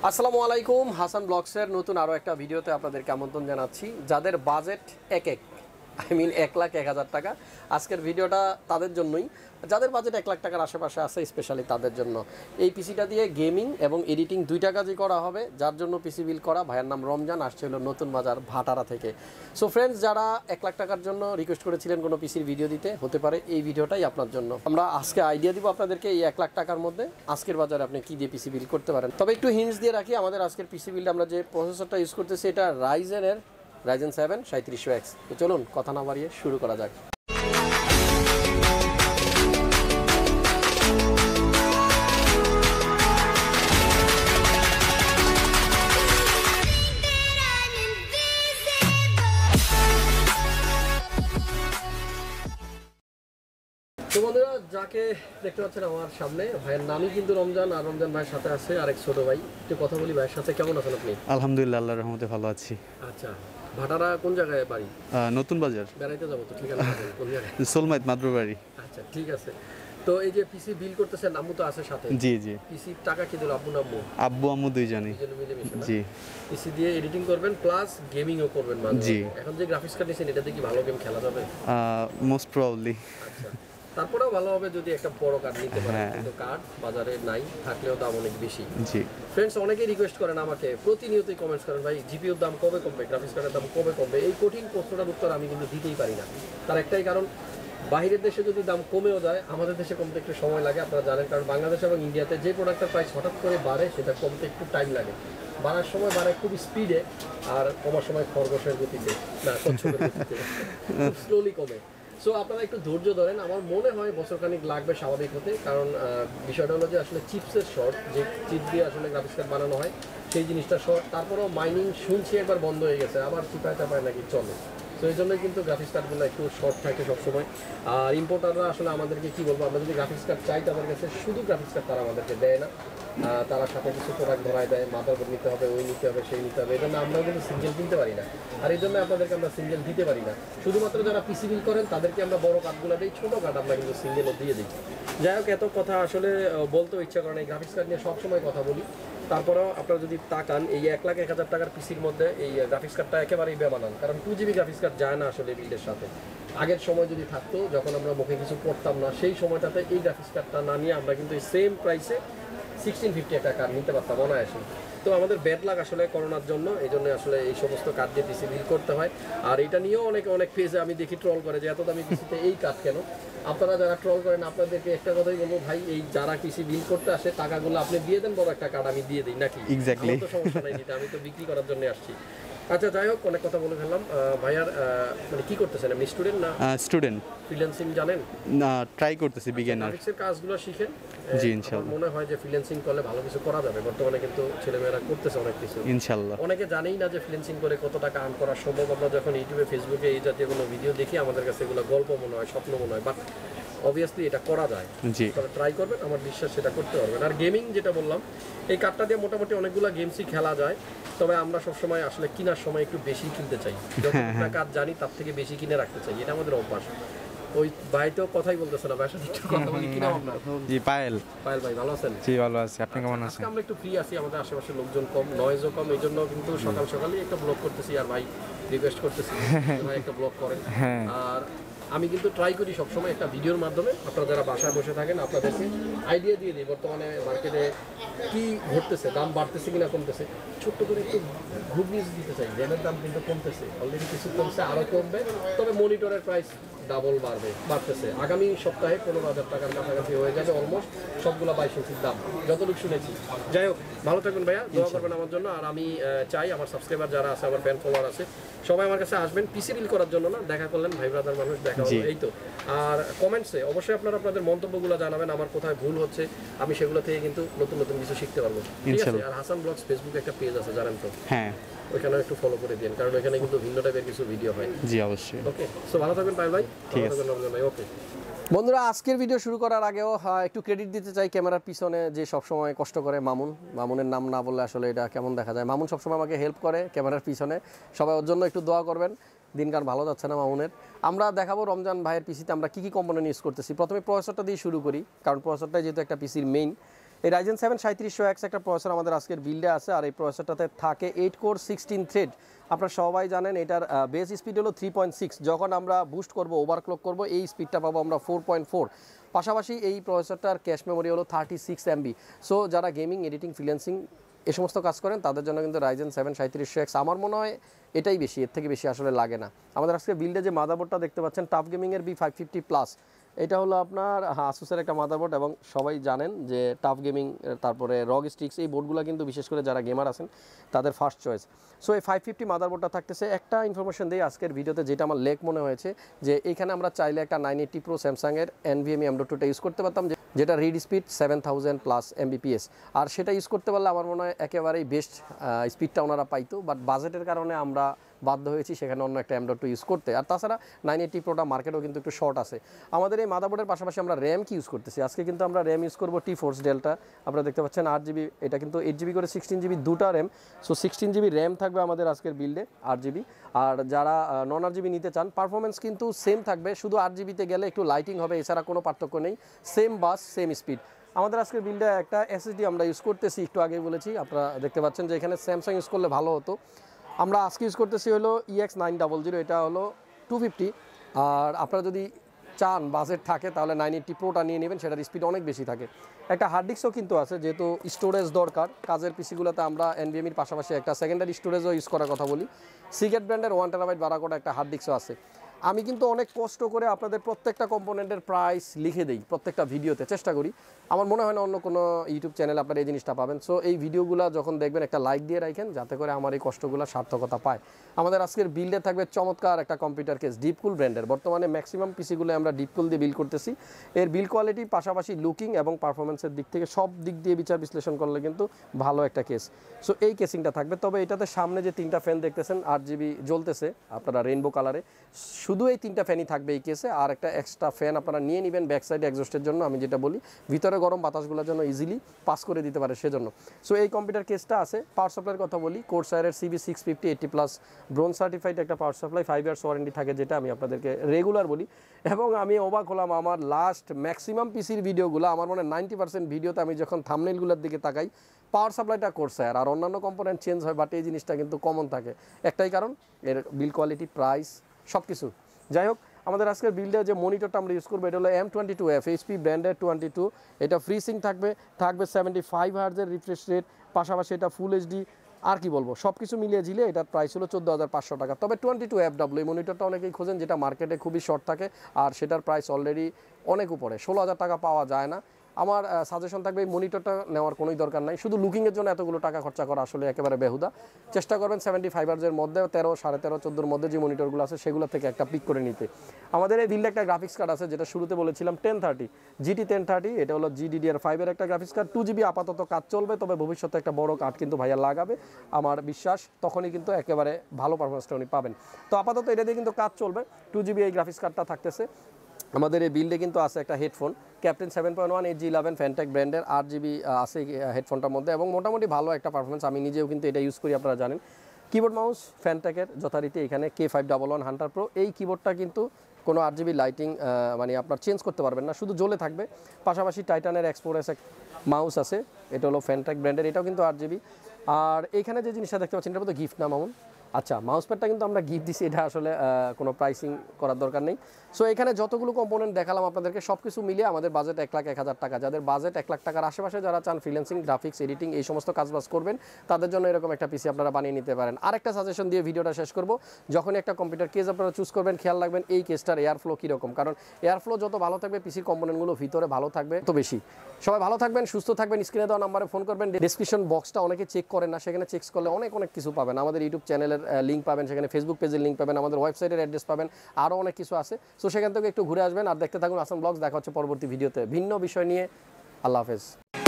আসসালামু আলাইকুম, হাসান ব্লগসের নতুন আরও একটা ভিডিওতে আপনাদেরকে আমন্ত্রণ জানাচ্ছি। যাদের বাজেট আই মিন 1,01,000 টাকা, আজকের ভিডিওটা তাদের জন্যই। যাদের বাজেট 1 লাখ টাকার আশেপাশে আছে স্পেশালি তাদের জন্য এই পিসিটা দিয়ে গেমিং এবং এডিটিং দুইটা কাজই করা হবে। যার জন্য পিসি বিল করা। ভাইয়ের নাম রমজান, আসছে হলো নতুন বাজার ভাটারা থেকে। সো ফ্রেন্ডস, যারা 1 লাখ টাকার জন্য রিকোয়েস্ট করেছিলেন কোনো পিসির ভিডিও দিতে, হতে পারে এই ভিডিওটাই আপনার জন্য। আমরা আজকে আইডিয়া দিব আপনাদেরকে এই 1 লাখ টাকার মধ্যে আজকের বাজারে আপনি কী দিয়ে পিসি বিল করতে পারেন। তবে একটু হিন্টস দিয়ে রাখি, আমাদের আজকের পিসি বিলটা আমরা যে প্রসেসরটা ইউজ করতেছি এটা Ryzen7 3700X। তো চলুন কথা না বাড়িয়ে শুরু করা যাক। তো বন্ধুরা, যাকে দেখতে পাচ্ছেন আমার সামনে, ভাইয়ের নামই কিন্তু রমজান, আর রমজান ভাইয়ের সাথে আছে আরেক ছোট ভাই। একটু কথা বলি ভাইয়ের সাথে। কেমন আছেন আপনি? আলহামদুলিল্লাহ, আল্লাহর রহমতে ভালো আছি। আচ্ছা, ভাটারা কোন জায়গায় বাড়ি? নতুন বাজার। বেড়াইতে যাবো তো, ঠিক আছে। কোন জায়গায়? সোলমাইত মাদ্রবাড়ি। আচ্ছা, ঠিক আছে। তো এই যে পিসি বিল করতেছেন, আম্মু তো আছে সাথে? জি জি। পিসির টাকা কি দিল আব্বু না আম্মু? আব্বু আম্মু দুইজনই। জি। পিসি দিয়ে এডিটিং করবেন প্লাস গেমিংও করবেন মানে? জি। এখন যে গ্রাফিক্স কার্ড নিয়েছেন এটাতে কি ভালো গেম খেলা যাবে? Most probably. আচ্ছা, তারপরেও ভালো হবে যদি একটা বড় কার্ড নিতে পারেন, কিন্তু কার্ড বাজারে নাই, থাকলেও দাম অনেক বেশি। জি ফ্রেন্ডস, অনেকেই রিকোয়েস্ট করেন আমাকে, প্রতিনিয়তই কমেন্টস করেন, ভাই জিপিইউর দাম কবে কমবে, গ্রাফিক্স কার্ডের দাম কবে কমবে। এই কঠিন প্রশ্নটার উত্তর আমি কিন্তু দিতেই পারি না। তার একটাই কারণ, বাইরের দেশে যদি দাম কমেও যায় আমাদের দেশে কমতে একটু সময় লাগে, আপনারা জানেন। কারণ বাংলাদেশ এবং ইন্ডিয়াতে যে প্রোডাক্টের প্রাইস হঠাৎ করে বাড়ে সেটা কমতে একটু টাইম লাগে। বাড়ার সময় বাড়ায় খুব স্পিডে, আর কমার সময় খরগোশের গতিতে, না কচ্ছপের গতিতে, খুব স্লোলি কমে। সো আপনারা একটু ধৈর্য ধরেন। আমার মনে হয় বছরখানিক লাগবে স্বাভাবিক হতে। কারণ বিষয়টা হলো যে আসলে চিপসের শর্ট, যে চিপ দিয়ে আসলে গ্রাফিক্স কার্ড বানানো হয় সেই জিনিসটা শর্ট। তারপরেও মাইনিং শুনছি একবার বন্ধ হয়ে গেছে, আবার চিপায় চাপায় নাকি চলে। তো এই জন্যই কিন্তু গ্রাফিক্স কার্ডগুলো একটু শর্ট থাকে সবসময়। আর ইম্পোর্টাররা আসলে আমাদেরকে কী বলবো, আমরা যদি গ্রাফিক্স কার্ড চাই তাদের কাছে শুধু গ্রাফিক্স কার্ড তারা আমাদেরকে দেয় না, তারা সাথে কিছু প্রোডাক্ট ধরায় দেয়, মাদারবোর্ড নিতে হবে, ওই নিতে হবে, সেই নিতে হবে। এই জন্য আমরাও কিন্তু সিঙ্গেল কিনতে পারি না, আর এই জন্য আপনাদেরকে আমরা সিঙ্গেল দিতে পারি না। শুধুমাত্র যারা পিসি বিল করেন তাদেরকে আমরা বড় কার্ডগুলো দিই, ছোটো কার্ড আমরা কিন্তু সিঙ্গেলও দিয়ে দিই। যাই হোক, এত কথা আসলে বলতেও ইচ্ছা করে না, এই গ্রাফিক্স কার্ড নিয়ে সবসময় কথা বলি। তারপরেও আপনারা যদি তাকান এই 1,01,000 টাকার পিসির মধ্যে এই গ্রাফিক্স কার্ডটা একেবারেই বেমানান। কারণ 2GB গ্রাফিক্স কার্ড যায় না আসলে বিল্ডের সাথে। আগের সময় যদি থাকতো, যখন আমরা মুখে কিছু পড়তাম না, সেই সময়টাতে এই গ্রাফিক্স কার্ডটা না নিয়ে আমরা কিন্তু এই সেম প্রাইসে 1650 একটা কার্ড নিতে পারতাম অনায়াসে। তো আমাদের ব্যাড লাগ আসলে করোনার জন্য, এই জন্য আসলে এই সমস্ত কার্ড দিয়ে পিসি বিল করতে হয়। আর এটা নিয়েও অনেক পেজে আমি দেখি ট্রল করে যে এত দামি পিসিতে এই কার্ড কেন। আপনারা যারা ট্রল করেন আপনাদেরকে একটা কথাই বলবো, ভাই এই যারা পিসি বিল করতে আসে টাকাগুলো আপনি দিয়ে দেন, বড় একটা কার্ড আমি দিয়ে দিই নাকি? এক্স্যাক্টলি, তো সমস্যা নাই দিতে, আমি তো বিক্রি করার জন্য আসছি। আচ্ছা, যাই হোক, অনেক কথা বলে ফেললাম। ভাইয়ার মানে কি করতেছেন আপনি? স্টুডেন্ট না স্টুডেন্ট? ফ্রিল্যান্সিং জানেন? না, ট্রাই করতেছি, বিগিনার। গ্রাফিক্সের কাজগুলো শিখেন। জি ইনশাআল্লাহ। মনে হয় যে ফ্রিল্যান্সিং করলে ভালো কিছু করা যাবে। বর্তমানে কিন্তু ছেলেমেয়েরা করতেছে অনেক কিছু ইনশাআল্লাহ। অনেকে জানেই না যে ফ্রিল্যান্সিং করে কত টাকা আর্ন করা সম্ভব। আমরা যখন ইউটিউবে, ফেসবুকে এই জাতীয় কোনো ভিডিও দেখি আমাদের কাছে এগুলো গল্প মনে হয়, স্বপ্ন মনে হয়, বাট অবভিয়াসলি এটা করা যায়। জি, তবে ট্রাই করবেন, আমার বিশ্বাস সেটা করতে পারবেন। আর গেমিং যেটা বললাম, এই কার্ডটা দিয়ে মোটামুটি অনেকগুলো গেমসই খেলা যায়। তবে আমরা সবসময় আসলে কেনার সময় একটু বেশি কিনতে চাই, যতটা কাজ জানি তার থেকে বেশি কিনে রাখতে চাই, এটা আমাদের অভ্যাস। ওই ভাই তো কথাই বলতেছে না, ভাইয়ের সাথে একটু কথা বলি। কি নাম আপনার? জি, পায়েল। পায়েল ভাই, ভালো আছেন? জি ভালো আছি, আপনি কেমন আছেন? আমরা একটু ফ্রি আছি, আমাদের আশেপাশে লোকজন কম, নয়েজও কম, এই জন্য কিন্তু সকাল সকালই একটা ব্লগ করতেছি। আর ভাই রিকোয়েস্ট করতেছি ভাই একটা ব্লগ করেন। আর আমি কিন্তু ট্রাই করি সবসময় একটা ভিডিওর মাধ্যমে আপনারা যারা বাসায় বসে থাকেন আপনাদেরকে আইডিয়া দিয়ে দিই বর্তমানে মার্কেটে কি ঘটতেছে, দাম বাড়তেছে কিনা কমতেছে। ছোট্ট করে একটু গুড নিউজ দিতে চাই, র্যামের দাম কিন্তু কমতেছে, অলরেডি কিছু কমছে, আরও কমবে। তবে মনিটরের প্রাইস ডাবল বাড়তেছে। আগামী সপ্তাহে 15,000 টাকার কাছাকাছি হয়ে যাবে অলমোস্ট সবগুলো 22 ইঞ্চির দাম, যতটুকু শুনেছি। যাই হোক, ভালো থাকবেন ভাইয়া, দোয়া করবেন আমার জন্য। আর আমি চাই আমার সাবস্ক্রাইবার যারা আছে, আমার ফ্যান ফলোয়ার আছে, সবাই আমার কাছে আসবেন পিসি বিল করার জন্য না, দেখা করলেন, ভাই ব্রাদার মানুষ দেখা হলো, এই তো। আর কমেন্টসে অবশ্যই আপনারা আপনাদের মন্তব্যগুলো জানাবেন, আমার কোথায় ভুল হচ্ছে আমি সেগুলো থেকে কিন্তু নতুন নতুন কিছু শিখতে পারবো, ঠিক আছে? আর হাসান ব্লগস ফেসবুকে একটা পেজ আছে, জানেন তো? হ্যাঁ, ওইখানে একটু ফলো করে দিন, কারণ ওইখানে কিন্তু ভিন্ন টাইপের কিছু ভিডিও হয়। জি অবশ্যই। ওকে, সো ভালো থাকবেন পায়েল ভাই। ঠিক আছে ভাই, ওকে। বন্ধুরা, আজকের ভিডিও শুরু করার আগেও একটু ক্রেডিট দিতে চাই ক্যামেরার পিছনে যে সবসময় কষ্ট করে মামুনের নাম না বললে আসলে এটা কেমন দেখা যায়। মামুন সবসময় আমাকে হেল্প করে ক্যামেরার পিছনে, সবাই ওর জন্য একটু দোয়া করবেন। দিনকাল ভালো যাচ্ছে না মামুনের। আমরা দেখাবো রমজান ভাইয়ের পিসিতে আমরা কী কী কম্পোনেন্ট ইউজ করতেছি। প্রথমে প্রসেসরটা দিয়ে শুরু করি, কারণ প্রসেসরটাই যেহেতু একটা পিসির মেইন। এই Ryzen 7 3700X একটা প্রসেসর আমাদের আজকের বিল্ডে আছে, আর এই প্রসেসরটাতে থাকে 8 কোর 16 থ্রেড। আপনারা সবাই জানেন এটার বেস স্পিড হলো 3.6, যখন আমরা বুস্ট করব ওভারক্লক করব এই স্পিডটা পাবো আমরা 4.4। পাশাপাশি এই প্রসেসরটার ক্যাশ মেমোরি হলো 36 MB। সো যারা গেমিং, এডিটিং, ফ্রিল্যান্সিং এই সমস্ত কাজ করেন তাদের জন্য কিন্তু Ryzen 7 3700X আমার মনে হয় এটাই বেশি, এর থেকে বেশি আসলে লাগে না। আমাদের আজকে বিল্ডে যে মাদারবোর্ডটা দেখতে পাচ্ছেন টাফ গেমিংয়ের B550+, এটা হলো আপনার আসুসের একটা মাদারবোর্ড, এবং সবাই জানেন যে টাফ গেমিং তারপরে রগ স্টিক্স এই বোর্ডগুলো কিন্তু বিশেষ করে যারা গেমার আছেন তাদের ফার্স্ট চয়েস। সো এই 550 মাদারবোর্ডটা থাকতেছে। একটা ইনফরমেশন দিই আজকের ভিডিওতে, যেটা আমার লেক মনে হয়েছে, যে এখানে আমরা চাইলে একটা 980 Pro স্যামসাংয়ের NVMe M.2টা ইউজ করতে পারতাম, যেটা রিড স্পিড 7000+ Mbps, আর সেটা ইউজ করতে পারলে আমার মনে হয় একেবারেই বেস্ট স্পিডটা ওনারা পাইতো। বাট বাজেটের কারণে আমরা বাধ্য হয়েছি সেখানে অন্য একটা M.2 ইউজ করতে। আর তাছাড়া 980 Proটা মার্কেটও কিন্তু একটু শর্ট আছে। আমাদের এই মাদারবোর্ডের পাশাপাশি আমরা র্যাম কি ইউজ করতেছি, আজকে কিন্তু আমরা র্যাম ইউজ করবো T-Force Delta। আপনারা দেখতে পাচ্ছেন 8GB, এটা কিন্তু 8GB করে 16GB দুটা র্যাম। সো 16GB র্যাম থাকবে আমাদের আজকের বিল্ডে, 8GB। আর যারা নন 8GB নিতে চান, পারফরমেন্স কিন্তু সেম থাকবে, শুধু 8GBতে গেলে একটু লাইটিং হবে, এছাড়া কোনো পার্থক্য নেই। সেম বাস সেম স্পিড। আমাদের আজকের বিল্ডে একটা SSD আমরা ইউজ করতেছি, একটু আগেই বলেছি। আপনারা দেখতে পাচ্ছেন যে এখানে স্যামসাং ইউজ করলে ভালো হতো। আমরা আজকে ইউজ করতেছি হলো EX900, এটা হলো 250। আর আপনারা যদি চান বাজেট থাকে তাহলে 980 Proটা নিয়ে নেবেন, সেটার স্পিড অনেক বেশি থাকে। একটা হার্ড ডিস্কও কিন্তু আছে, যেহেতু স্টোরেজ দরকার কাজের পিসিগুলোতে আমরা NVMeর পাশাপাশি একটা সেকেন্ডারি স্টোরেজও ইউজ করার কথা বলি। সিগেট ব্র্যান্ডের 1TB বারাকোটা একটা হার্ড ডিস্কও আছে। আমি কিন্তু অনেক কষ্ট করে আপনাদের প্রত্যেকটা কম্পোনেন্টের প্রাইস লিখে দিই প্রত্যেকটা ভিডিওতে, চেষ্টা করি। আমার মনে হয় না অন্য কোনো ইউটিউব চ্যানেলে আপনারা এই জিনিসটা পাবেন। সো এই ভিডিওগুলো যখন দেখবেন একটা লাইক দিয়ে রাখেন, যাতে করে আমার এই কষ্টগুলো সার্থকতা পায়। আমাদের আজকের বিল্ডে থাকবে চমৎকার একটা কম্পিউটার কেস, ডিপকুল ব্র্যান্ডের। বর্তমানে ম্যাক্সিমাম পিসিগুলো আমরা ডিপকুল দিয়ে বিল্ড করতেছি। এর বিল্ড কোয়ালিটি পাশাপাশি লুকিং এবং পারফরমেন্সের দিক থেকে সব দিক দিয়ে বিচার বিশ্লেষণ করলে কিন্তু ভালো একটা কেস। সো এই কেসিংটা থাকবে। তবে এটাতে সামনে যে 3টা ফ্যান দেখতেছেন 8GB জ্বলতেছে আপনারা রেইনবো কালারে, শুধু এই 3টা ফ্যানই থাকবে এই কেসে। আর একটা এক্সট্রা ফ্যান আপনারা নিয়ে নেবেন ব্যাক সাইডে এক্সস্টের জন্য, আমি যেটা বলি ভিতরে গরম বাতাসগুলোর জন্য ইজিলি পাস করে দিতে পারে সেজন্য। সো এই কম্পিউটার কেসটা আছে। পাওয়ার সাপ্লাইয়ের কথা বলি, কোর্সায়ারের CB650 80+ ব্রোঞ্জ সার্টিফাইড একটা পাওয়ার সাপ্লাই, 5 ইয়ার্স ওয়ারেন্টি থাকে, যেটা আমি আপনাদেরকে রেগুলার বলি। এবং আমি অবাক হলাম, আমার লাস্ট ম্যাক্সিমাম পিসির ভিডিওগুলো, আমার মনে হয় 90% ভিডিওতে আমি যখন থাম্বনেইলগুলোর দিকে তাকাই, পাওয়ার সাপ্লাইটা কোর্সায়ার, আর অন্যান্য কম্পোনেন্ট চেঞ্জ হয়, বাট এই জিনিসটা কিন্তু কমন থাকে। একটাই কারণ, এর বিল কোয়ালিটি, প্রাইস, সব কিছু। যাই হোক, আমাদের আজকের বিল্ডে যে মনিটরটা আমরা ইউজ করবো এটা হলো M22F HP ব্র্যান্ডের 22। এটা ফ্রিসিং থাকবে 75 হার্জের রিফ্রেশ রেট, পাশাপাশি এটা ফুল HD। আর কি বলবো, সব কিছু মিলিয়ে ঝিলে এটার প্রাইস হলো 14,500 টাকা। তবে 22FW এই মনিটরটা অনেকেই খোঁজেন, যেটা মার্কেটে খুবই শর্ট থাকে, আর সেটার প্রাইস অলরেডি অনেক উপরে, 16,000 টাকা পাওয়া যায় না। আমার সাজেশন থাকবে এই মনিটরটা নেওয়ার কোনোই দরকার নাই, শুধু লুকিংয়ের জন্য এতগুলো টাকা খরচা করা আসলে একেবারে বেহুদা। চেষ্টা করবেন 75 হার্জের মধ্যে, 13, 13.5, 14 মধ্যে যে মনিটরগুলো আছে সেগুলো থেকে একটা পিক করে নিতে। আমাদের এই বিল্ডে একটা গ্রাফিক্স কার্ড আছে, যেটা শুরুতে বলেছিলাম 1030 GT 1030, এটা হলো GDDR5 এর একটা গ্রাফিক্স কার্ড। 2GB আপাতত কাজ চলবে, তবে ভবিষ্যতে একটা বড় কার্ড কিন্তু ভাইয়া লাগাবে, আমার বিশ্বাস, তখনই কিন্তু একেবারে ভালো পারফরমেন্সটা উনি পাবেন। তো আপাতত এটা দিয়ে কিন্তু কাজ চলবে, 2GB এই গ্রাফিক্স কার্ডটা থাকতেছে। আমাদের এই বিল্ডে কিন্তু আছে একটা হেডফোন, ক্যাপ্টেন 7.1 8G11 ফ্যানটেক ব্র্যান্ডের, 8GB আছে হেডফোনটার মধ্যে, এবং মোটামুটি ভালো একটা পারফরমেন্স। আমি নিজেও কিন্তু এটা ইউজ করি, আপনারা জানেন। কিবোর্ড মাউস ফ্যানটেকের যথারীতি এখানে K511 হান্টার প্রো। এই কিবোর্ডটা কিন্তু কোনো 8GB লাইটিং মানে আপনার চেঞ্জ করতে পারবেন না, শুধু জ্বলে থাকবে। পাশাপাশি টাইটানের X4S মাউস আছে, এটা হলো ফ্যানটেক ব্র্যান্ডের, এটাও কিন্তু 8GB। আর এইখানে যে জিনিসটা দেখতে পাচ্ছেন, এটা তো গিফট না মামুন? আচ্ছা, মাউস প্যাডটা কিন্তু আমরা গিফট দিছি, এটা আসলে কোনো প্রাইসিং করার দরকার নেই। সো এখানে যতগুলো কম্পোনেন্ট দেখালাম আপনাদেরকে, সব কিছু মিলিয়ে আমাদের বাজেট 1,01,000 টাকা। যাদের বাজেট 1 লাখ টাকার আশেপাশে, যারা চান ফ্রিল্যান্সিং, গ্রাফিক্স, এডিটিং এই সমস্ত কাজবাজ করবেন, তাদের জন্য এরকম একটা পিসি আপনারা বানিয়ে নিতে পারেন। আরেকটা সাজেশন দিয়ে ভিডিওটা শেষ করব, যখনই একটা কম্পিউটার কেস আপনারা চুজ করবেন, খেয়াল রাখবেন এই কেসটার এয়ার ফ্লো কীরকম, কারণ এয়ার ফ্লো যত ভালো থাকবে, পিসির কম্পোনেন্টগুলো ভিতরে ভালো থাকবে তো বেশি। সবাই ভালো থাকবেন, সুস্থ থাকবেন। স্ক্রিনে দেওয়া নাম্বারে ফোন করবেন। ডেসক্রিপশন বক্সটা অনেকে চেক করেন না, সেখানে চেক করলে অনেক কিছু পাবেন। আমাদের ইউটিউব চ্যানেলের লিঙ্ক পাবেন, সেখানে ফেসবুক পেজের লিঙ্ক পাবেন, আমাদের ওয়েবসাইটের অ্যাড্রেস পাবেন, আরও অনেক কিছু আছে। সো সেখান থেকে একটু ঘুরে আসবেন, আর দেখতে থাকুন হাসান ব্লগস। দেখা হচ্ছে পরবর্তী ভিডিওতে ভিন্ন বিষয় নিয়ে। আল্লাহ হাফেজ।